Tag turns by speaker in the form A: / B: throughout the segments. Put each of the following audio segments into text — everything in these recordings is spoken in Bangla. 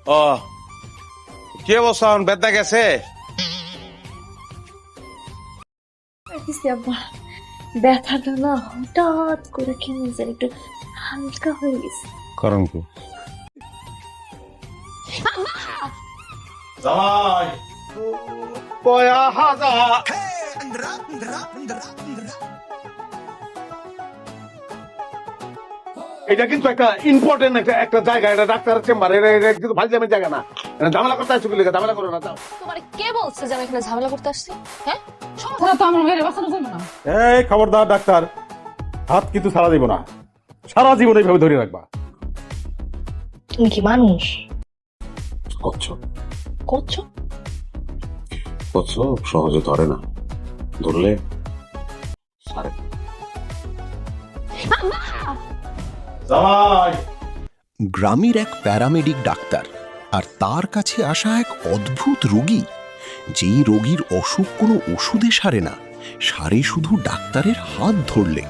A: ও কি অবস্থা? বেদনা গেছে?
B: আব্বা, ব্যথাটা না হঠাৎ করে কেমন যেন একটু হালকা হয়ে গেছে।
A: কারণ কি? জামাই পয়া হাজার
C: এটা কিন্তু একটা ইম্পর্টেন্ট একটা জায়গা, এটা ডাক্তারের চেম্বার, এটা কিন্তু ফাইজলামের জায়গা না। ঝামেলা করতে আসছো, ঝামেলা করো না। যাও।
B: তোমার কে বলছে যে আমি এখানে ঝামেলা করতে আসছি? হ্যাঁ,
D: তারা তো আমার মেয়ের বাঁচানো যাবে না।
C: এই খবরদার ডাক্তার, হাত কিন্তু সারা দিব না, সারা জীবন এইভাবে ধরে রাখবা।
B: তুমি কি মানুষ?
A: কচ্ছপ
B: করছো
A: কচ্ছপ সহজে ধরে না, ধরলে সারে। জামাই
E: গ্রামের এক প্যারামেডিক ডাক্তার আর তার কাছে আসা এক অদ্ভুত রোগী, যেই রোগীর অসুখ কোনো ওষুধে সারে না, সারে শুধু ডাক্তারের হাত ধরলে।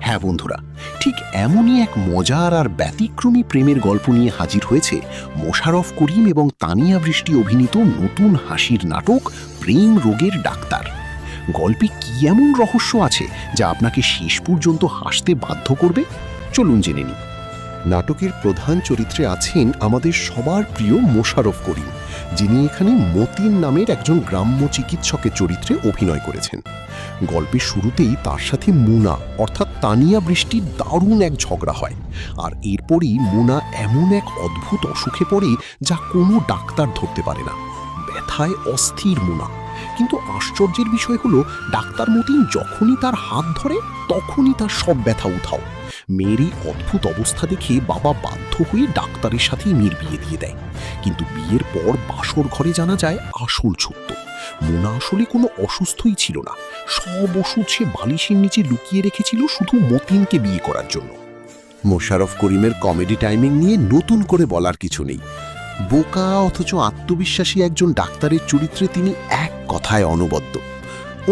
E: হ্যাঁ বন্ধুরা, ঠিক এমনই এক মজার আর ব্যতিক্রমী প্রেমের গল্প নিয়ে হাজির হয়েছে মোশাররফ করিম এবং তানিয়া বৃষ্টি অভিনীত নতুন হাসির নাটক প্রেম রোগের ডাক্তার। গল্পে কি এমন রহস্য আছে যা আপনাকে শেষ পর্যন্ত হাসতে বাধ্য করবে? চলুন জেনে নিই। নাটকের প্রধান চরিত্রে আছেন আমাদের সবার প্রিয় মোশাররফ করিম, যিনি এখানে মতিন নামের একজন গ্রাম্য চিকিৎসকের চরিত্রে অভিনয় করেছেন। গল্পের শুরুতেই তার সাথে মুনা অর্থাৎ তানিয়া বৃষ্টির দারুণ এক ঝগড়া হয়, আর এরপরই মুনা এমন এক অদ্ভুত অসুখে পড়ে যা কোনো ডাক্তার ধরতে পারে না। ব্যথায় অস্থির মুনা, কিন্তু আশ্চর্যের বিষয় হলো ডাক্তার মতিন যখনই তার হাত ধরে তখনই তার সব ব্যথা উধাও। মেয়ের এই অদ্ভুত অবস্থা দেখে বাবা বাধ্য হয়ে ডাক্তারের সাথেই মেয়ের বিয়ে দিয়ে দেয়, কিন্তু বিয়ের পর বাসর ঘরে জানা যায় আসল সত্য। মোনা আসলে কোনো অসুস্থই ছিল না, সব ওষুধ সে বালিশের নিচে লুকিয়ে রেখেছিল শুধু মতিনকে বিয়ে করার জন্য। মোশাররফ করিমের কমেডি টাইমিং নিয়ে নতুন করে বলার কিছু নেই। বোকা অথচ আত্মবিশ্বাসী একজন ডাক্তারের চরিত্রে তিনি এক কথায় অনবদ্য।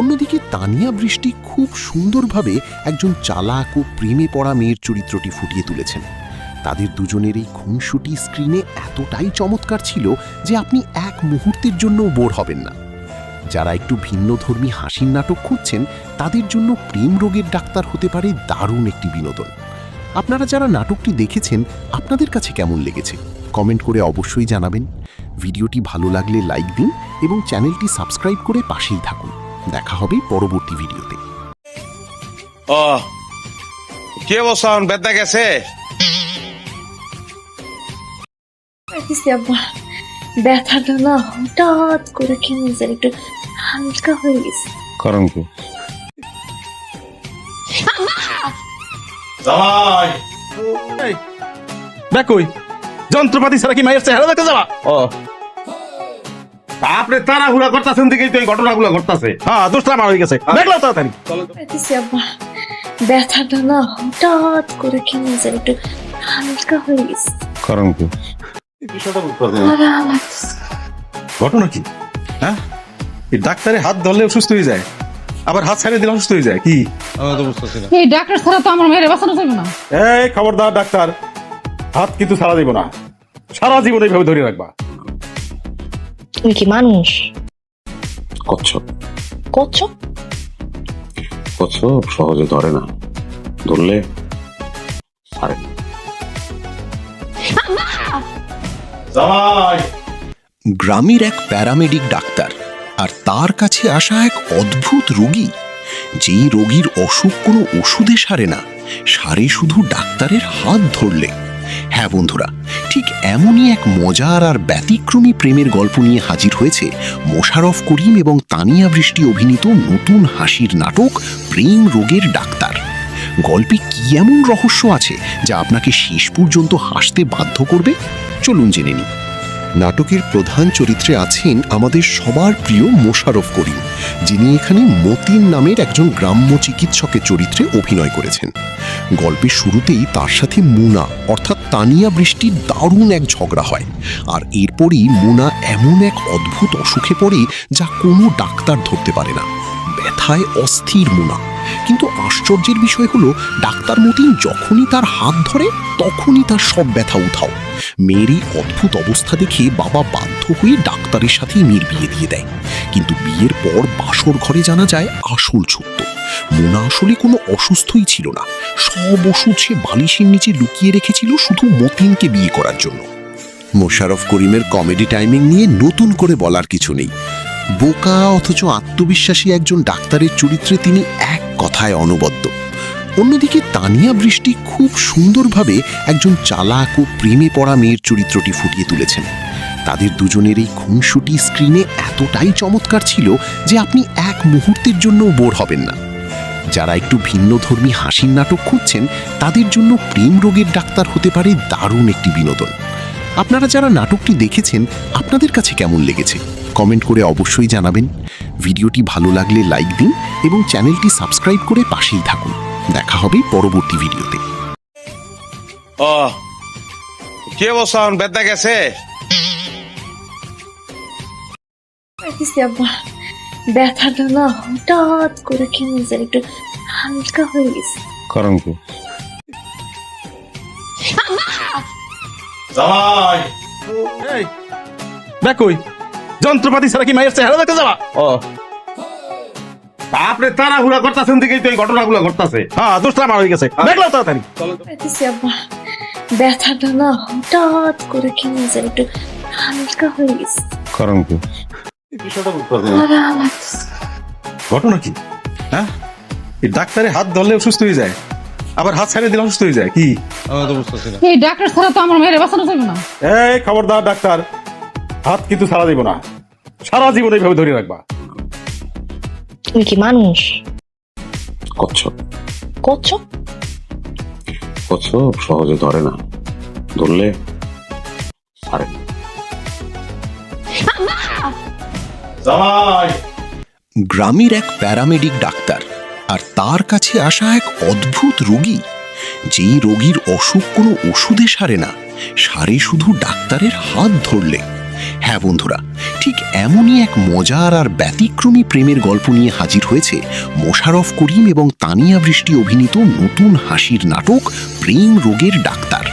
E: অন্যদিকে তানিয়া বৃষ্টি খুব সুন্দরভাবে একজন চালাক ও প্রেমে পড়া মেয়ের চরিত্রটি ফুটিয়ে তুলেছেন। তাদের দুজনের এই খুনসুটি স্ক্রিনে এতটাই চমৎকার ছিল যে আপনি এক মুহূর্তের জন্যও বোর হবেন না। যারা একটু ভিন্নধর্মী হাসির নাটক খুঁজছেন তাদের জন্য প্রেম রোগের ডাক্তার হতে পারে দারুণ একটি বিনোদন। আপনারা যারা নাটকটি দেখেছেন আপনাদের কাছে কেমন লেগেছে কমেন্ট করে অবশ্যই জানাবেন। ভিডিওটি ভালো লাগলে লাইক দিন এবং চ্যানেলটি সাবস্ক্রাইব করে পাশেই থাকুন। দেখা হবে পরবর্তী ভিডিওতে।
A: ও কি অবস্থা? বেদনা গেছে?
B: আব্বা, ব্যথাটা না হঠাৎ করে কেমন যেন একটু হালকা হয়ে গেছে।
A: কারণ কি? জামাই
C: দেখোই যন্ত্রপাতি ছাড়া কি মায়ের চেহারা দেখতে যাবা?
A: ও
C: আপনি তাড়াহুড়া করতেছেন দেখেই তো এই ঘটনাগুলো ঘটতেছে। হ্যাঁ, দোষটা আমার হয়ে গেছে, দেখলাম তাড়াতাড়ি।
B: আব্বা, ব্যথাটা না হঠাৎ করে কেমন যেন একটু হালকা হয়ে গেছে।
A: কারণ কি?
B: আরাম লাগছে।
F: ঘটনা কি? হ্যাঁ, এই ডাক্তারে হাত ধরলে অসুস্থ হয়ে যায়, আবার হাত ছাড়িয়ে দিলে অসুস্থ হয়ে যায় কি?
A: আমি তো বুঝতেছি না।
D: এই ডাক্তার ছাড়া তো আমার মেয়ের বাঁচানো যাবে না।
C: এই খবরদার ডাক্তার, হাত কিন্তু সারা দিব না, সারা জীবন এইভাবে ধরে রাখবা।
B: তুমি কি মানুষ?
A: কচ্ছপ
B: করছো
A: কচ্ছপ সহজে ধরে না, ধরলে সারে।
C: জামাই
E: গ্রামের এক প্যারামেডিক ডাক্তার আর তার কাছে আসা এক অদ্ভুত রোগী, যেই রোগীর অসুখ কোনো ওষুধে সারে না, সারে শুধু ডাক্তারের হাত ধরলে। হ্যাঁ বন্ধুরা, ঠিক এমনই এক মজার আর ব্যতিক্রমী প্রেমের গল্প নিয়ে হাজির হয়েছে মোশাররফ করিম এবং তানিয়া বৃষ্টি অভিনীত নতুন হাসির নাটক প্রেম রোগের ডাক্তার। গল্পে কি এমন রহস্য আছে যা আপনাকে শেষ পর্যন্ত হাসতে বাধ্য করবে? চলুন জেনে নিই। নাটকের প্রধান চরিত্রে আছেন আমাদের সবার প্রিয় মোশাররফ করিম, যিনি এখানে মতিন নামের একজন গ্রাম্য চিকিৎসকের চরিত্রে অভিনয় করেছেন। গল্পের শুরুতেই তার সাথে মুনা অর্থাৎ তানিয়া বৃষ্টির দারুণ এক ঝগড়া হয়, আর এরপরই মুনা এমন এক অদ্ভুত অসুখে পড়ে যা কোনো ডাক্তার ধরতে পারে না। ব্যথায় অস্থির মুনা, কিন্তু আশ্চর্যের বিষয় হলো ডাক্তার মতিন যখনই তার হাত ধরে তখনই তার সব ব্যথা উধাও। মেয়ের এই অদ্ভুত অবস্থা দেখে বাবা বাধ্য হয়ে ডাক্তারের সাথেই মেয়ের বিয়ে দিয়ে দেয়। কিন্তু বিয়ের পর বাসর ঘরে জানা যায় আসল সত্য। মোনা আসলে কোনো অসুস্থই ছিল না, সব ওষুধ সে বালিশের নিচে লুকিয়ে রেখেছিল শুধু মতিনকে বিয়ে করার জন্য। মোশাররফ করিমের কমেডি টাইমিং নিয়ে নতুন করে বলার কিছু নেই। বোকা অথচ আত্মবিশ্বাসী একজন ডাক্তারের চরিত্রে তিনি এক কথায় অনবদ্য। অন্যদিকে তানিয়া বৃষ্টি খুব সুন্দরভাবে একজন চালাক ও প্রেমে পড়া মেয়ের চরিত্রটি ফুটিয়ে তুলেছেন। তাদের দুজনের এই খুনসুটি স্ক্রিনে এতটাই চমৎকার ছিল যে আপনি এক মুহূর্তের জন্য বোর হবেন না। যারা একটু ভিন্নধর্মী হাসির নাটক খুঁজছেন তাদের জন্য প্রেম রোগের ডাক্তার হতে পারে দারুণ একটি বিনোদন। আপনারা যারা নাটকটি দেখেছেন আপনাদের কাছে কেমন লেগেছে কমেন্ট করে অবশ্যই জানাবেন। ভিডিওটি ভালো লাগলে লাইক দিন এবং চ্যানেলটি সাবস্ক্রাইব করে পাশেই থাকুন। দেখা হবে পরবর্তী ভিডিওতে।
A: ও কি অবস্থা, বেদনা গেছে?
B: পাইতেছি আব্বা, ব্যথাটা না হঠাৎ করে কেমন যেন একটু হালকা হয়ে গেছে।
A: কারণ কি? জামাই
F: এই দেখোই যন্ত্রপাতি ছাড়া কি মায়ের চেহারা দেখতে যাবা?
C: ও আপনি তাড়াহুড়া করতেছেন দিকেই তো এই ঘটনাগুলো ঘটতেছে।
F: হ্যাঁ দোষটা আমার হয়ে গেছে, দেখলাম তাড়াতাড়ি।
B: পাইতেছি আব্বা, ব্যথাটা না হঠাৎ করে কেমন যেন একটু হালকা হয়ে গেছে।
A: কারণ কি?
B: আরাম লাগতেছে।
F: ঘটনা কি? হ্যাঁ এই ডাক্তারের হাত ধরলে অসুস্থ হয়ে যায়, আবার হাত ছাড়িয়ে দিলে অসুস্থ হয়ে যায় কি?
A: আমি তো বুঝতেছি না।
D: এই ডাক্তার ছাড়া তো আমার মেয়ের বাঁচানো যাবে না।
F: এই খবরদার ডাক্তার, হাত কিন্তু ছাড়া দিব না, সারা জীবন এইভাবে ধরে রাখবা।
G: তুমি কি মানুষ?
A: কচ্ছপ
G: কচ্ছপ?
A: কচ্ছপ সহজে ধরে না, ধরলে ছাড়ে না।
F: জামাই
E: গ্রামের এক প্যারামেডিক ডাক্তার আর তার কাছে আসা এক অদ্ভুত রোগী, যেই রোগীর অসুখ কোনো ওষুধে সারে না, সারে শুধু ডাক্তারের হাত ধরলে। হ্যাঁ বন্ধুরা, ঠিক এমনই এক মজার আর ব্যতিক্রমী প্রেমের গল্প নিয়ে হাজির হয়েছে মোশাররফ করিম এবং তানিয়া বৃষ্টি অভিনীত নতুন হাসির নাটক প্রেম রোগের ডাক্তার।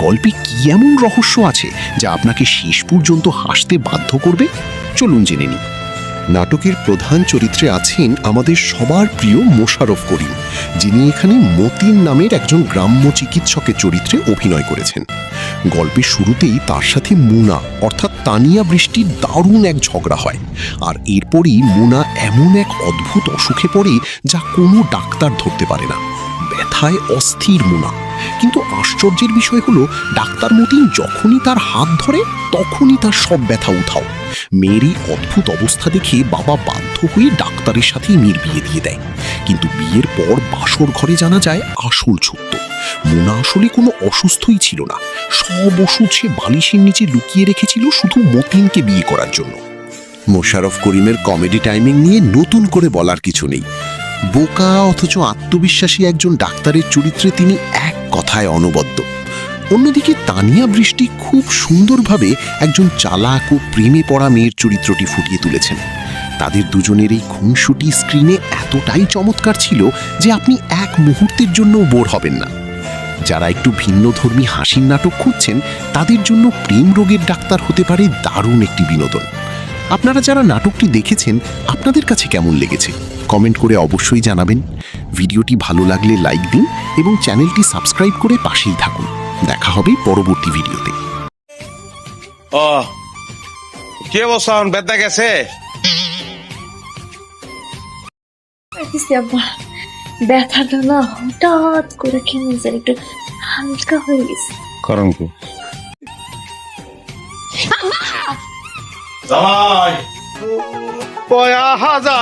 E: গল্পে কি এমন রহস্য আছে যা আপনাকে শেষ পর্যন্ত হাসতে বাধ্য করবে? চলুন জেনে নিই। নাটকের প্রধান চরিত্রে আছেন আমাদের সবার প্রিয় মোশাররফ করিম, যিনি এখানে মতিন নামের একজন গ্রাম্য চিকিৎসকের চরিত্রে অভিনয় করেছেন। গল্পের শুরুতেই তার সাথে মুনা অর্থাৎ তানিয়া বৃষ্টির দারুণ এক ঝগড়া হয়, আর এরপরই মুনা এমন এক অদ্ভুত অসুখে পড়ে যা কোনো ডাক্তার ধরতে পারে না। ব্যথায় অস্থির মুনা, কিন্তু আশ্চর্যের বিষয় হলো ডাক্তার মতিন যখনই তার হাত ধরে তখনই তার সব ব্যথা উধাও। মেয়ের এই অদ্ভুত অবস্থা দেখে বাবা বাধ্য হয়ে ডাক্তারের সাথেই মেয়ের বিয়ে দিয়ে দেয়। কিন্তু বিয়ের পর বাসর ঘরে জানা যায় আসল সত্য। মোনা আসলে কোনো অসুস্থই ছিল না, সব ওষুধ সে বালিশের নিচে লুকিয়ে রেখেছিল শুধু মতিনকে বিয়ে করার জন্য। মোশাররফ করিমের কমেডি টাইমিং নিয়ে নতুন করে বলার কিছু নেই। বোকা অথচ আত্মবিশ্বাসী একজন ডাক্তারের চরিত্রে তিনি এক কথায় অনবদ্য। অন্যদিকে তানিয়া বৃষ্টি খুব সুন্দরভাবে একজন চালাক ও প্রেমে পড়া মেয়ের চরিত্রটি ফুটিয়ে তুলেছেন। তাদের দুজনের এই খুনসুটি স্ক্রিনে এতটাই চমৎকার ছিল যে আপনি এক মুহূর্তের জন্য বোর হবেন না। যারা একটু ভিন্নধর্মী হাসির নাটক খুঁজছেন তাদের জন্য প্রেম রোগের ডাক্তার হতে পারে দারুণ একটি বিনোদন। আপনারা যারা নাটকটি দেখেছেন আপনাদের কাছে কেমন লেগেছে কমেন্ট করে অবশ্যই জানাবেন। ভিডিওটি ভালো লাগলে লাইক দিন এবং চ্যানেলটি সাবস্ক্রাইব করে পাশেই থাকুন। দেখা হবে পরবর্তী ভিডিওতে।
A: ও কি অবস্থা, বেদনা গেছে?
B: পাইতেছি আব্বা, ব্যথাটা না হঠাৎ করে কেমন যেন একটু হালকা হয়ে গেছে।
A: কারণ কি?
C: জামাই পয়া হাজা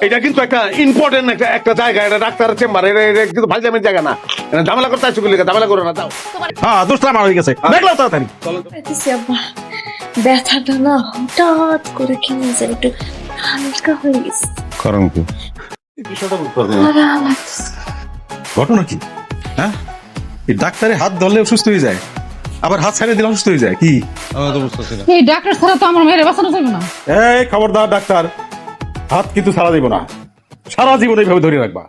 C: এটা কিন্তু একটা ইম্পর্টেন্ট একটা জায়গা, এটা ডাক্তারের চেম্বার, এটা কিন্তু ফাইজলামের জায়গা না। এটা ঝামেলা করতে আসছো, ঝামেলা করো না, যাও।
F: হ্যাঁ দোষটা আমার হয়ে গেছে, দেখলাম তাড়াতাড়ি।
B: পাইতেছি আব্বা, ব্যথাটা না হঠাৎ করে কেমন যেন একটু হালকা হয়ে গেছে।
A: কারণ কি?
B: আরাম লাগতেছে।
F: ঘটনা কি? হ্যাঁ এই ডাক্তারের হাত ধরলে অসুস্থ হয়ে যায়, আবার হাত ছাড়িয়ে দিলে অসুস্থ হয়ে যায় কি?
A: আমি তো বুঝতেছি না।
D: এই ডাক্তার ছাড়া তো আমার মেয়ের বাঁচানো যাবে না।
F: এই খবরদার ডাক্তার, হাত কিন্তু ছাড়া দিব না, সারা জীবন এইভাবে ধরে রাখবা।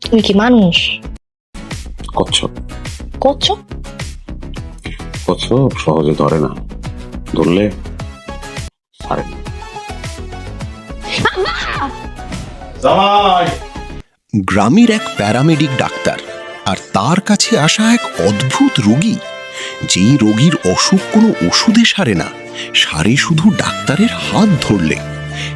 G: তুমি কি মানুষ?
A: কচ্ছপ।
G: কচ্ছপ?
A: কচ্ছপ সহজে ধরে না, ধরলে ছাড়ে না।
F: জামাই,
E: গ্রামের এক প্যারামেডিক ডাক্তার আর তার কাছে আসা এক অদ্ভুত রোগী, যেই রোগীর অসুখ কোনো ওষুধে সারে না, সারে শুধু ডাক্তারের হাত ধরলে।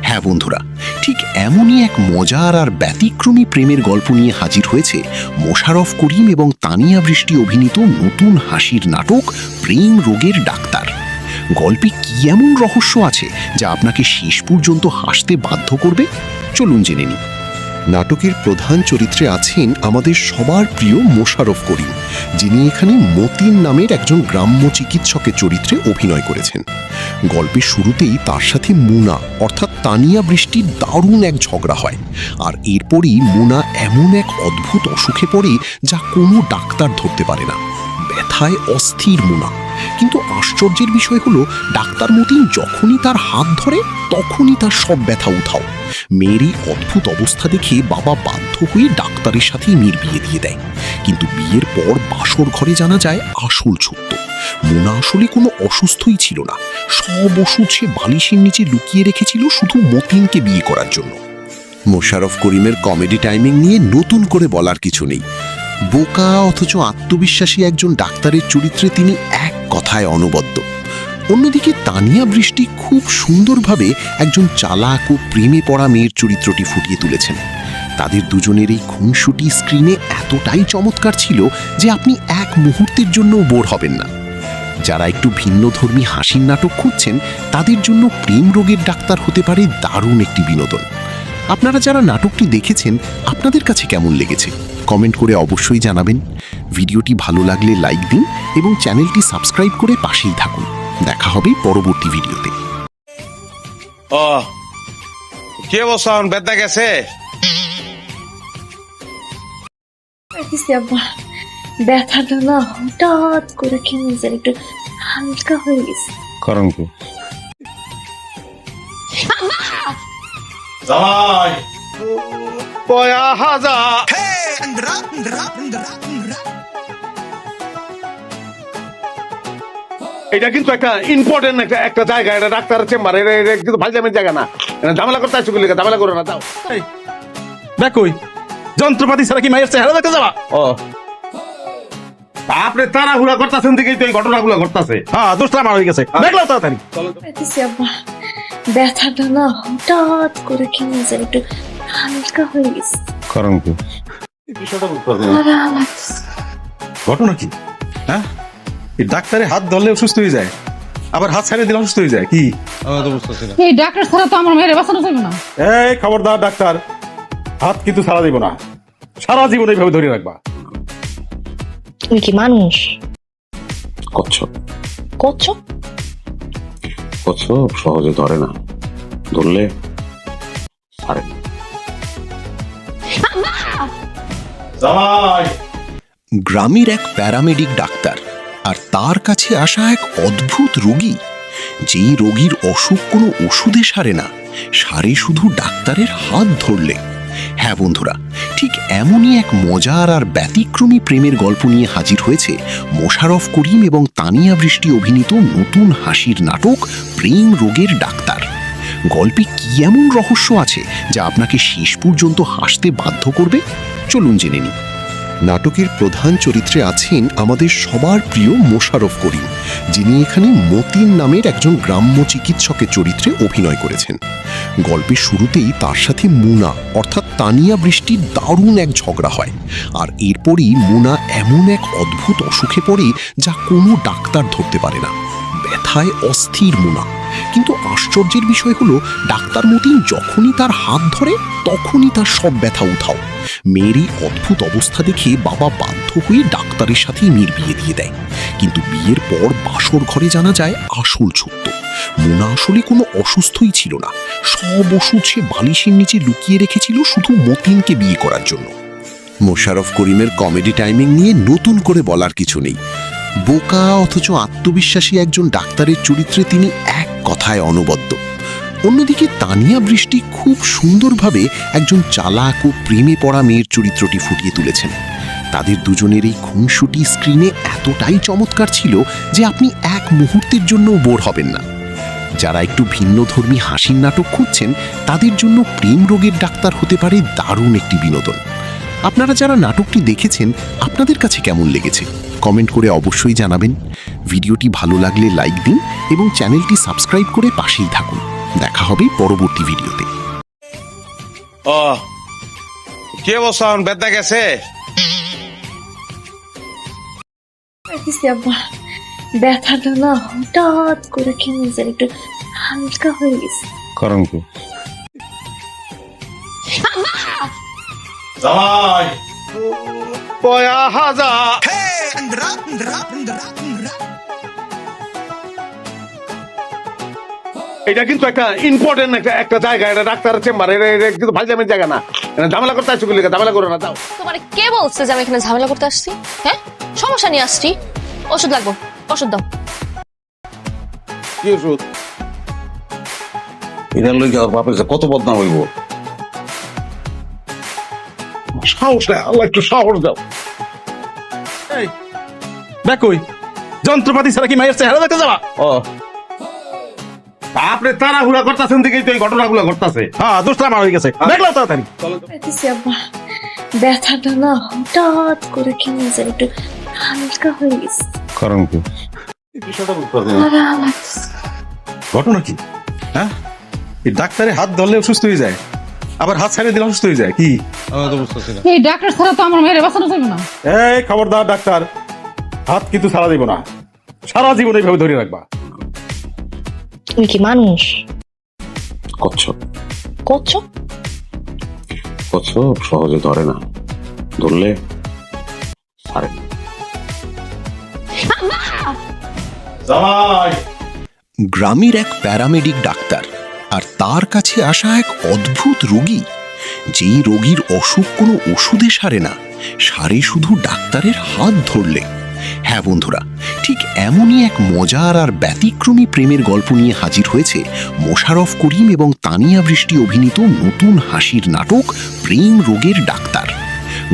E: হ্যাঁ বন্ধুরা, ঠিক এমনই এক মজার আর ব্যতিক্রমী প্রেমের গল্প নিয়ে হাজির হয়েছে মোশাররফ করিম এবং তানিয়া বৃষ্টি অভিনীত নতুন হাসির নাটক প্রেম রোগের ডাক্তার। গল্পে কি এমন রহস্য আছে যা আপনাকে শেষ পর্যন্ত হাসতে বাধ্য করবে? চলুন জেনে নিই। নাটকের প্রধান চরিত্রে আছেন আমাদের সবার প্রিয় মোশাররফ করিম, যিনি এখানে মতিন নামের একজন গ্রাম্য চিকিৎসকের চরিত্রে অভিনয় করেছেন। গল্পের শুরুতেই তার সাথে মুনা অর্থাৎ তানিয়া বৃষ্টির দারুণ এক ঝগড়া হয়, আর এরপরই মুনা এমন এক অদ্ভুত অসুখে পড়ে যা কোনো ডাক্তার ধরতে পারে না। ব্যথায় অস্থির মুনা, কিন্তু আশ্চর্যের বিষয় হলো ডাক্তার মতিন যখনই তার হাত ধরে তখনই তার সব ব্যথা উধাও। মেয়েরই অদ্ভুত অবস্থা দেখে বাবা বাধ্য হয়ে ডাক্তারের সাথে মেয়ের বিয়ে দিয়ে দেয়, কিন্তু বিয়ের পর বাসর ঘরে জানা যায় আসল সত্য। মোনা আসলে কোনো অসুস্থই ছিল না, সব ওষুধ সে বালিশের নিচে লুকিয়ে রেখেছিল শুধু মতিনকে বিয়ে করার জন্য। মোশাররফ করিমের কমেডি টাইমিং নিয়ে নতুন করে বলার কিছু নেই। বোকা অথচ আত্মবিশ্বাসী একজন ডাক্তারের চরিত্রে তিনি এক কথায় অনবদ্য। অন্যদিকে তানিয়া বৃষ্টি খুব সুন্দরভাবে একজন চালাক ও প্রেমে পড়া মেয়ের চরিত্রটি ফুটিয়ে তুলেছেন। তাদের দুজনের এই খুনসুটি স্ক্রিনে এতটাই চমৎকার ছিল যে আপনি এক মুহূর্তের জন্য বোর হবেন না। যারা একটু ভিন্নধর্মী হাসির নাটক খুঁজছেন তাদের জন্য প্রেম রোগের ডাক্তার হতে পারে দারুণ একটি বিনোদন। আপনারা যারা নাটকটি দেখেছেন আপনাদের কাছে কেমন লেগেছে কমেন্ট করে অবশ্যই জানাবেন। ভিডিওটি ভালো লাগলে লাইক দিন এবং চ্যানেলটি সাবস্ক্রাইব করে পাশেই থাকুন। দেখা হবে পরবর্তী ভিডিওতে।
H: ও কি অবস্থা, বেদা গেছে?
B: পারতেছি আব্বা, ব্যথাটা না হঠাৎ করে কেমন যেন একটু হালকা হয়ে গেছে।
A: কারণ কি?
F: জামাই,
H: কয়া হাজা
C: এটা কিন্তু একটা ইম্পর্টেন্ট একটা জায়গা, এটা ডাক্তারের চেম্বার, এটা কিন্তু ভাইজামের জায়গা না। এটা ঝামেলা করতে আসছো বলে ঝামেলা করো না, যাও।
F: দেখোই যন্ত্রপাতি ছাড়া কি মায়ের চেহারা দেখতে যাবা?
C: ও আপনি তাড়াহুড়া করতেছেন দেখেই তো এই ঘটনাগুলো ঘটতেছে।
F: হ্যাঁ, দোষটা আমার হয়ে গেছে, দেখলাম তাড়াতাড়ি।
B: পারতেছি আব্বা, ব্যথাটা না হঠাৎ করে কেমন যেন একটু হালকা হয়ে গেছে।
A: কারণ কি?
C: বিষয়টা বুঝতে পারছি না।
B: আরাম লাগছে।
F: ঘটনা কি? হ্যাঁ, এই ডাক্তারের হাত ধরলে অসুস্থ হয়ে যায়, আবার হাত ছাড়িয়ে দিলে অসুস্থ হয়ে যায় কি?
A: আমি তো বুঝতেছি না।
D: এই ডাক্তার ছাড়া তো আমার মেয়ের বাঁচানো যাবে না।
F: এই খবরদার ডাক্তার, হাত কিন্তু ছাড়া দিব না, সারা জীবন এইভাবে ধরে রাখবা।
G: তুমি কি মানুষ?
A: কচ্ছপ।
G: কচ্ছপ?
A: কচ্ছপ সহজে ধরে না, ধরলে ছাড়ে না।
F: জামাই,
E: গ্রামের এক প্যারামেডিক ডাক্তার আর তার কাছে আসা এক অদ্ভুত রোগী, যেই রোগীর অসুখ কোনো ওষুধে সারে না, সারে শুধু ডাক্তারের হাত ধরলে। হ্যাঁ বন্ধুরা, ঠিক এমনই এক মজার আর ব্যতিক্রমী প্রেমের গল্প নিয়ে হাজির হয়েছে মোশাররফ করিম এবং তানিয়া বৃষ্টি অভিনীত নতুন হাসির নাটক প্রেম রোগের ডাক্তার। গল্পে কি এমন রহস্য আছে যা আপনাকে শেষ পর্যন্ত হাসতে বাধ্য করবে? চলুন জেনে নিই। নাটকের প্রধান চরিত্রে আছেন আমাদের সবার প্রিয় মোশাররফ করিম, যিনি এখানে মতিন নামের একজন গ্রাম্য চিকিৎসকের চরিত্রে অভিনয় করেছেন। গল্পের শুরুতেই তার সাথে মুনা অর্থাৎ তানিয়া বৃষ্টির দারুণ এক ঝগড়া হয়, আর এরপরই মুনা এমন এক অদ্ভুত অসুখে পড়ে যা কোনো ডাক্তার ধরতে পারে না। ব্যথায় অস্থির মুনা, কিন্তু আশ্চর্যের বিষয় হলো ডাক্তার মতিন যখনই তার হাত ধরে তখনই তার সব ব্যথা উধাও। মেয়েরই অদ্ভুত অবস্থা দেখে বাবা বাধ্য হয়ে ডাক্তারের সাথে মেয়ের বিয়ে দিয়ে দেয়, কিন্তু বিয়ের পর বাসর ঘরে জানা যায় আসল সত্য। মোনা আসলে কোনো অসুস্থই ছিল না, সব ওষুধ সে বালিশের নিচে লুকিয়ে রেখেছিল শুধু মতিনকে বিয়ে করার জন্য। মোশাররফ করিমের কমেডি টাইমিং নিয়ে নতুন করে বলার কিছু নেই। বোকা অথচ আত্মবিশ্বাসী একজন ডাক্তারের চরিত্রে তিনি এক কথায় অনবদ্য। অন্যদিকে তানিয়া বৃষ্টি খুব সুন্দরভাবে একজন চালাক ও প্রেমে পড়া মেয়ের চরিত্রটি ফুটিয়ে তুলেছেন। তাদের দুজনের এই খুনসুটি স্ক্রিনে এতটাই চমৎকার ছিল যে আপনি এক মুহূর্তের জন্য বোর হবেন না। যারা একটু ভিন্নধর্মী হাসির নাটক খুঁজছেন তাদের জন্য প্রেম রোগের ডাক্তার হতে পারে দারুণ একটি বিনোদন। আপনারা যারা নাটকটি দেখেছেন আপনাদের কাছে কেমন লেগেছে কমেন্ট করে অবশ্যই জানাবেন। ভিডিওটি ভালো লাগলে লাইক দিন এবং চ্যানেলটি সাবস্ক্রাইব করে পাশেই থাকুন। দেখা হবে পরবর্তী ভিডিওতে।
H: ও কি অবস্থা এখন বেদনা গেছে?
B: পারতেছি আব্বা, ব্যথাটা না হঠাৎ করে কেমন যেন একটু হালকা হয়ে গেছে।
H: কারণ কি? জামাই কয়া হাজার
C: এটা কিন্তু একটা ইম্পর্টেন্ট একটা জায়গা, এটা ডাক্তারের চেম্বার, এটা কিন্তু ফাইজলামের জায়গা না। এটা ঝামেলা করতে আসছো বলে ঝামেলা করো না, যাও।
G: তোমার কে বলছে যে আমি এখানে ঝামেলা করতে আসছি? হ্যাঁ, সমস্যা নিয়ে আসছি। ওষুধ লাগবো, ওষুধ দাও।
C: কি ওষুধ?
A: এটার লইগে ওর বাপের কত বদনাম হইব।
C: সাহস নেই, আল্লাহ একটু সাহস দাও।
F: দেখোই যন্ত্রপাতি ছাড়া কি মায়ের চেহারা দেখতে যাবা?
C: ও আপনি তাড়াহুড়া করতেছেন দেখেই তো এই ঘটনাগুলো ঘটতেছে।
F: হ্যাঁ, দোষটা আমার হয়ে গেছে। দেখলাম তাড়াতাড়ি।
B: পারতেছি আব্বা, ব্যথাটা না হঠাৎ করে কেমন যেন একটু হালকা হয়ে গেছে।
H: কারণ কি?
F: ঘটনা কি? হ্যাঁ, এই ডাক্তারে হাত ধরলে অসুস্থ হয়ে যায়, আবার হাত ছাড়িয়ে দিলে অসুস্থ হয়ে যায়। কি
H: আমি তো বুঝতেছি না।
D: এই ডাক্তার ছাড়া তো আমার মেয়ের বাঁচানো যাবে না।
F: এই খবরদার ডাক্তার, হাত কিন্তু ছাড়া দিব না, সারা জীবন এইভাবে ধরে রাখবা।
G: তুমি কি মানুষ?
A: কচ্ছপ
G: কচ্ছপ?
A: কচ্ছপ সহজে ধরে না, ধরলে ছাড়ে না।
F: জামাই
E: গ্রামের এক প্যারামেডিক ডাক্তার আর তার কাছে আসা এক অদ্ভুত রোগী, যেই রোগীর অসুখ কোনো ওষুধে সারে না, সারে শুধু ডাক্তারের হাত ধরলে। হ্যাঁ বন্ধুরা, ঠিক এমনই এক মজার আর ব্যতিক্রমী প্রেমের গল্প নিয়ে হাজির হয়েছে মোশাররফ করিম এবং তানিয়া বৃষ্টি অভিনীত নতুন হাসির নাটক প্রেম রোগের ডাক্তার।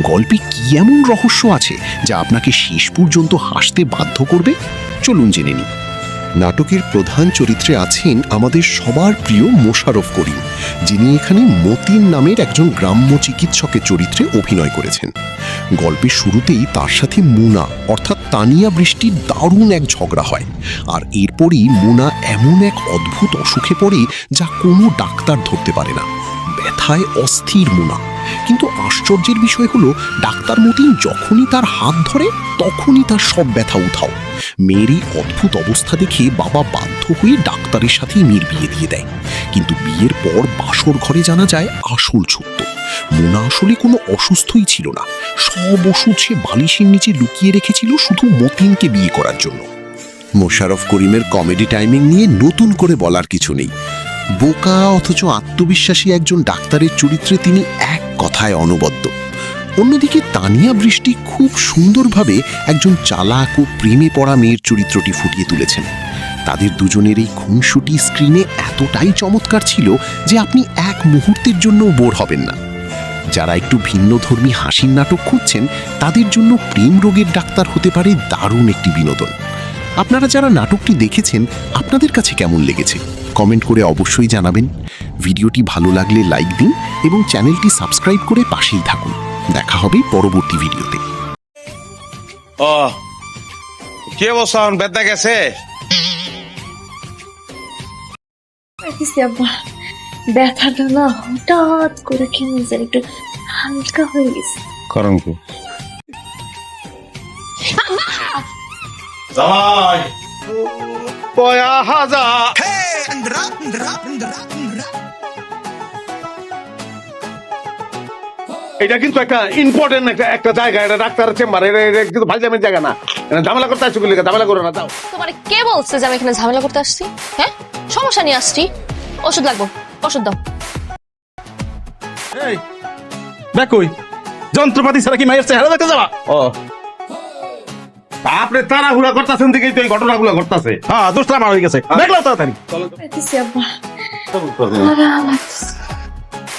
E: গল্পে কি এমন রহস্য আছে যা আপনাকে শেষ পর্যন্ত হাসতে বাধ্য করবে? চলুন জেনে নিই। নাটকের প্রধান চরিত্রে আছেন আমাদের সবার প্রিয় মোশাররফ করিম, যিনি এখানে মতিন নামের একজন গ্রাম্য চিকিৎসকের চরিত্রে অভিনয় করেছেন। গল্পের শুরুতেই তার সাথে মুনা অর্থাৎ তানিয়া বৃষ্টির দারুণ এক ঝগড়া হয়, আর এরপরই মুনা এমন এক অদ্ভুত অসুখে পড়ে যা কোনো ডাক্তার ধরতে পারে না। ব্যথায় অস্থির মুনা, কিন্তু আশ্চর্যের বিষয় হলো ডাক্তার মতিন যখনই তার হাত ধরে তখনই তার সব ব্যথা উধাও। মেয়েরই অদ্ভুত অবস্থা দেখে বাবা বাধ্য হয়ে ডাক্তারের সাথেই মেয়ের বিয়ে দিয়ে দেয়, কিন্তু বিয়ের পর বাসর ঘরে জানা যায় আসল সত্য। মোনা আসলে কোনো অসুস্থই ছিল না, সব ওষুধ সে বালিশের নিচে লুকিয়ে রেখেছিল শুধু মতিনকে বিয়ে করার জন্য। মোশাররফ করিমের কমেডি টাইমিং নিয়ে নতুন করে বলার কিছু নেই। বোকা অথচ আত্মবিশ্বাসী একজন ডাক্তারের চরিত্রে তিনি এক কথায় অনবদ্য। অন্যদিকে তানিয়া বৃষ্টি খুব সুন্দরভাবে একজন চালাক ও প্রেমে পড়া মেয়ের চরিত্রটি ফুটিয়ে তুলেছেন। তাদের দুজনের এই খুনসুটি স্ক্রিনে এতটাই চমৎকার ছিল যে আপনি এক মুহূর্তের জন্য বোর হবেন না। যারা একটু ভিন্নধর্মী হাসির নাটক খুঁজছেন তাদের জন্য প্রেম রোগের ডাক্তার হতে পারে দারুণ একটি বিনোদন। আপনারা যারা নাটকটি দেখেছেন আপনাদের কাছে কেমন লেগেছে কমেন্ট করে অবশ্যই জানাবেন। ভিডিওটি ভালো লাগলে লাইক দিন এবং চ্যানেলটি সাবস্ক্রাইব করে পাশেই থাকুন। দেখা হবে পরবর্তী ভিডিওতে।
H: ও কি অবস্থা এখন বেদনা গেছে?
B: পারতেছি আব্বা, ব্যথাটা না হঠাৎ করে কেমন যেন একটু হালকা হয়ে গেছে।
H: কারণ কি?
F: জামাই
H: কয়া হাজার
C: এটা কিন্তু একটা ইম্পর্টেন্ট একটা জায়গা, এটা ডাক্তারের চেম্বার, এটা কিন্তু ফাইজলামের জায়গা না। এটা ঝামেলা করতে আসছো বলে ঝামেলা করো না, যাও।
G: তোমার কে বলছে যে আমি এখানে ঝামেলা করতে আসছি? হ্যাঁ, সমস্যা নিয়ে আসছি। ওষুধ লাগবো, ওষুধ দাও।
F: এই দেখোই যন্ত্রপাতি ছাড়া কি মায়ের চেহারা দেখতে যাবা?
C: ও আপনি তাড়াহুড়া করতেছেন দেখেই তো এই ঘটনাগুলো ঘটতেছে।
F: হ্যাঁ দোষটা আমার হয়ে গেছে, দেখলাম তাড়াতাড়ি।
B: পাইতেছি আব্বা।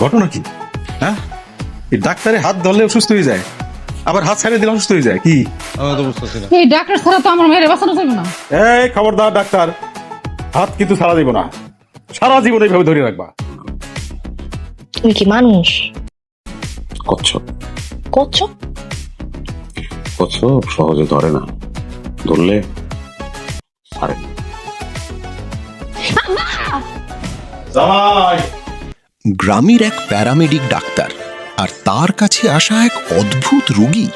F: ঘটনা কি? হ্যাঁ, এই ডাক্তারের হাত ধরলে অসুস্থ হয়ে যায়, আবার হাত ছাড়িয়ে দিলে অসুস্থ হয়ে যায়। কি
H: আমি তো বুঝতেছি না।
D: এই ডাক্তার ছাড়া তো আমার মেয়ের বাঁচানো যাবে না।
F: এই খবরদার ডাক্তার, হাত কিন্তু ছাড়া দিব না, সারা জীবন এইভাবে ধরে রাখবা।
G: তুমি কি মানুষ?
A: কচ্ছপ
G: কচ্ছপ?
A: কচ্ছপ সহজে ধরে না, ধরলে ছাড়ে না।
F: জামাই,
E: গ্রামের এক প্যারামেডিক ডাক্তার আর তার কাছে আসা এক অদ্ভুত রোগী,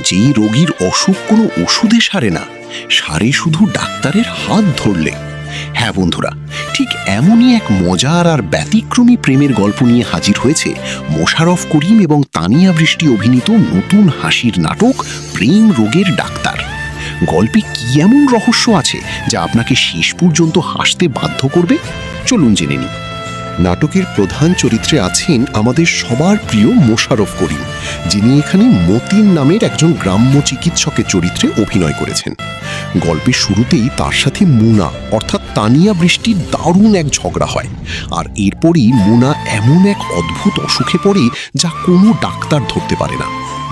E: যেই রোগীর অসুখ কোনো ওষুধে সারে না, সারে শুধু ডাক্তারের হাত ধরলে। হ্যাঁ বন্ধুরা, ঠিক এমনই এক মজার আর ব্যতিক্রমী প্রেমের গল্প নিয়ে হাজির হয়েছে মোশাররফ করিম এবং তানিয়া বৃষ্টি অভিনীত নতুন হাসির নাটক প্রেম রোগের ডাক্তার। গল্পে কি এমন রহস্য আছে যা আপনাকে শেষ পর্যন্ত হাসতে বাধ্য করবে? চলুন জেনে নিই। নাটকের প্রধান চরিত্রে আছেন আমাদের সবার প্রিয় মোশাররফ করিম, যিনি এখানে মতিন নামের একজন গ্রাম্য চিকিৎসকের চরিত্রে অভিনয় করেছেন। গল্পের শুরুতেই তার সাথে মুনা অর্থাৎ তানিয়া বৃষ্টির দারুণ এক ঝগড়া হয়, আর এরপরই মুনা এমন এক অদ্ভুত অসুখে পড়ে যা কোনো ডাক্তার ধরতে পারে না।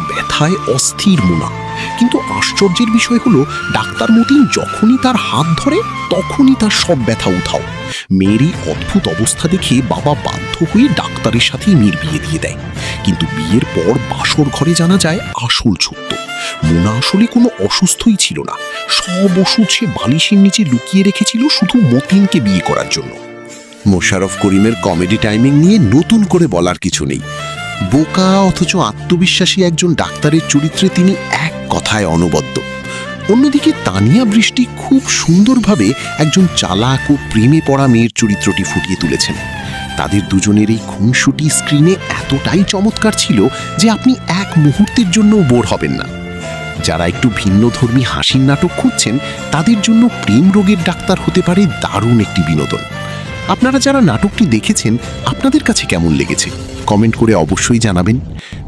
E: ব্যথায় অস্থির মুনা, কিন্তু আশ্চর্যের বিষয় হলো ডাক্তার মতিন যখনই তার হাত ধরে তখনই তার সব ব্যথা উধাও। মেয়ের এই অদ্ভুত অবস্থা দেখে বাবা বাধ্য হয়ে ডাক্তারের সাথেই মেয়ের বিয়ে দিয়ে দেয়, কিন্তু বিয়ের পর বাসর ঘরে জানা যায় আসল সত্য। মোনা আসলে কোনো অসুস্থই ছিল না, সব ওষুধ সে বালিশের নিচে লুকিয়ে রেখেছিল শুধু মতিনকে বিয়ে করার জন্য। মোশাররফ করিমের কমেডি টাইমিং নিয়ে নতুন করে বলার কিছু নেই। বোকা অথচ আত্মবিশ্বাসী একজন ডাক্তারের চরিত্রে তিনি এক কথায় অনবদ্য। অন্যদিকে তানিয়া বৃষ্টি খুব সুন্দরভাবে একজন চালাক ও প্রেমে পড়া মেয়ের চরিত্রটি ফুটিয়ে তুলেছেন। তাদের দুজনের এই খুনসুটি স্ক্রিনে এতটাই চমৎকার ছিল যে আপনি এক মুহূর্তের জন্য বোর হবেন না। যারা একটু ভিন্নধর্মী হাসির নাটক খুঁজছেন তাদের জন্য প্রেম রোগের ডাক্তার হতে পারে দারুণ একটি বিনোদন। আপনারা যারা নাটকটি দেখেছেন আপনাদের কাছে কেমন লেগেছে কমেন্ট করে অবশ্যই জানাবেন।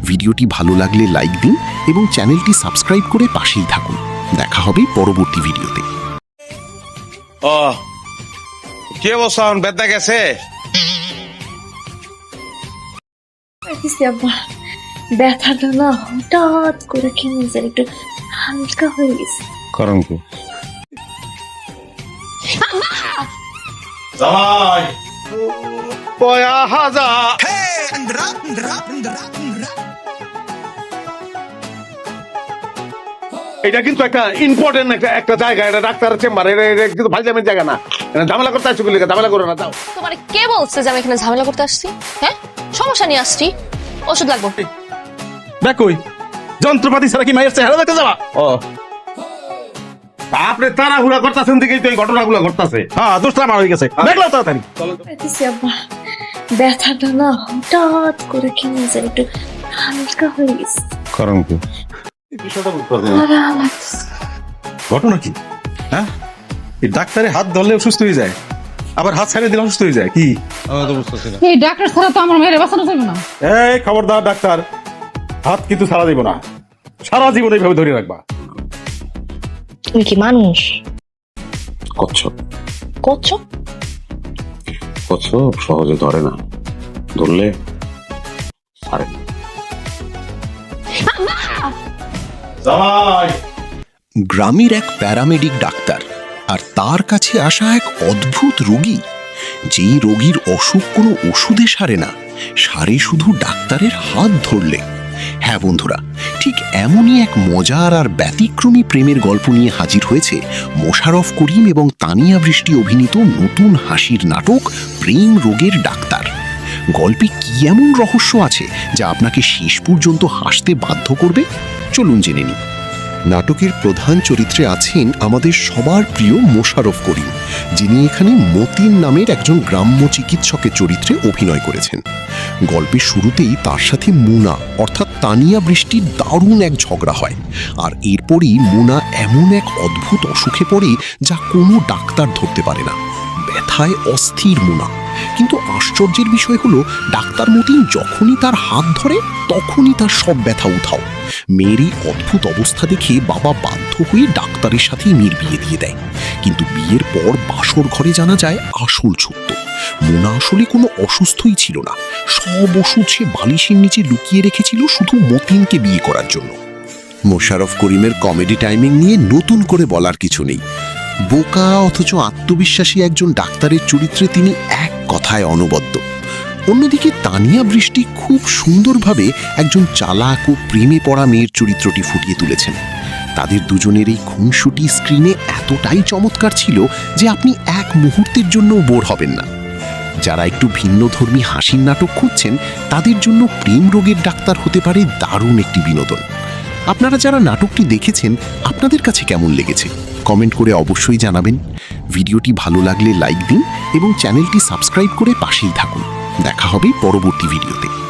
E: ভিডিওটি ভালো লাগলে লাইক দিন এবং চ্যানেলটি সাবস্ক্রাইব করে পাশেই থাকুন। দেখা হবে পরবর্তী ভিডিওতে।
H: ও কি অবস্থা, বেদনা গেছে?
B: পাইতেছি আব্বা। ব্যথাটা না হঠাৎ করে কেমন যেন একটু হালকা হয়ে গেছে।
H: কারণ কি?
F: জামাই,
H: পয়া হাজা
C: এটা কিন্তু একটা ইম্পর্টেন্ট একটা জায়গা, এটা ডাক্তারের চেম্বার, এটা কিন্তু ফাইজলামের জায়গা না। ঝামেলা করতে আসছো বলে ঝামেলা করো না, যাও।
G: তোমার কে বলছে যে আমি এখানে ঝামেলা করতে আসছি? হ্যাঁ, সমস্যা নিয়ে আসছি, ওষুধ লাগবো।
F: দেখোই যন্ত্রপাতি ছাড়া কি মায়ের চেহারা দেখতে যাবা?
C: ও, আপনি তাড়াহুড়া করতেছেন দেখেই তো এই ঘটনাগুলো ঘটতেছে।
F: হ্যাঁ দোষটা আমার হয়ে গেছে, দেখলাম তাড়াতাড়ি।
B: পাইতেছি আব্বা। ব্যথাটা না হঠাৎ করে কেমন যেন একটু হালকা হয়ে গেছে।
H: কারণ কি?
F: ঘটনা কি? হ্যাঁ, এই ডাক্তারের হাত ধরলে অসুস্থ হয়ে যায়, আবার হাত ছাড়িয়ে দিলে অসুস্থ হয়ে যায়। কি
H: আমি তো বুঝতেছি না।
D: এই ডাক্তার ছাড়া তো আমার মেয়ের বাঁচানো যাবে না।
F: এই খবরদার ডাক্তার, হাত কিন্তু ছাড়া দিব না, সারা জীবন এইভাবে ধরে রাখবা।
G: তুমি কি মানুষ?
A: কচ্ছপ
G: কচ্ছপ?
A: কচ্ছপ সহজে ধরে না, ধরলে ছাড়ে না।
F: জামাই,
E: গ্রামের এক প্যারামেডিক ডাক্তার আর তার কাছে আসা এক অদ্ভুত রোগী, যেই রোগীর অসুখ কোনো ওষুধে সারে না, সারে শুধু ডাক্তারের হাত ধরলে। হ্যাঁ বন্ধুরা, ঠিক এমনই এক মজার আর ব্যতিক্রমী প্রেমের গল্প নিয়ে হাজির হয়েছে মোশাররফ করিম এবং তানিয়া বৃষ্টি অভিনীত নতুন হাসির নাটক প্রেম রোগের ডাক্তার। গল্পে কি এমন রহস্য আছে যা আপনাকে শেষ পর্যন্ত হাসতে বাধ্য করবে? চলুন জেনে নিই। নাটকের প্রধান চরিত্রে আছেন আমাদের সবার প্রিয় মোশাররফ করিম, যিনি এখানে মতিন নামের একজন গ্রাম্য চিকিৎসকের চরিত্রে অভিনয় করেছেন। গল্পের শুরুতেই তার সাথে মুনা অর্থাৎ তানিয়া বৃষ্টির দারুণ এক ঝগড়া হয়, আর এরপরই মুনা এমন এক অদ্ভুত অসুখে পড়ে যা কোনো ডাক্তার ধরতে পারে না। ব্যথায় অস্থির মুনা, কিন্তু আশ্চর্যের বিষয় হলো ডাক্তার মতিন যখনই তার হাত ধরে তখনই তার সব ব্যথা উধাও। মেয়ের এই অদ্ভুত অবস্থা দেখে বাবা বাধ্য হয়ে ডাক্তারের সাথেই মেয়ের বিয়ে দিয়ে দেয়। কিন্তু বিয়ের পর বাসর ঘরে জানা যায় আসল সত্য। মোনা আসলে কোনো অসুস্থই ছিল না, সব ওষুধ সে বালিশের নিচে লুকিয়ে রেখেছিল শুধু মতিনকে বিয়ে করার জন্য। মোশাররফ করিমের কমেডি টাইমিং নিয়ে নতুন করে বলার কিছু নেই। বোকা অথচ আত্মবিশ্বাসী একজন ডাক্তারের চরিত্রে তিনি এক কথায় অনবদ্য। অন্যদিকে তানিয়া বৃষ্টি খুব সুন্দরভাবে একজন চালাক ও প্রেমে পড়া মেয়ের চরিত্রটি ফুটিয়ে তুলেছেন। তাদের দুজনের এই খুনসুটি স্ক্রিনে এতটাই চমৎকার ছিল যে আপনি এক মুহূর্তের জন্য বোর হবেন না। যারা একটু ভিন্নধর্মী হাসির নাটক খুঁজছেন তাদের জন্য প্রেম রোগের ডাক্তার হতে পারে দারুণ একটি বিনোদন। আপনারা যারা নাটকটি দেখেছেন আপনাদের কাছে কেমন লেগেছে কমেন্ট করে অবশ্যই জানাবেন। ভিডিওটি ভালো লাগলে লাইক দিন এবং চ্যানেলটি সাবস্ক্রাইব করে পাশেই থাকুন। দেখা হবে পরবর্তী ভিডিওতে।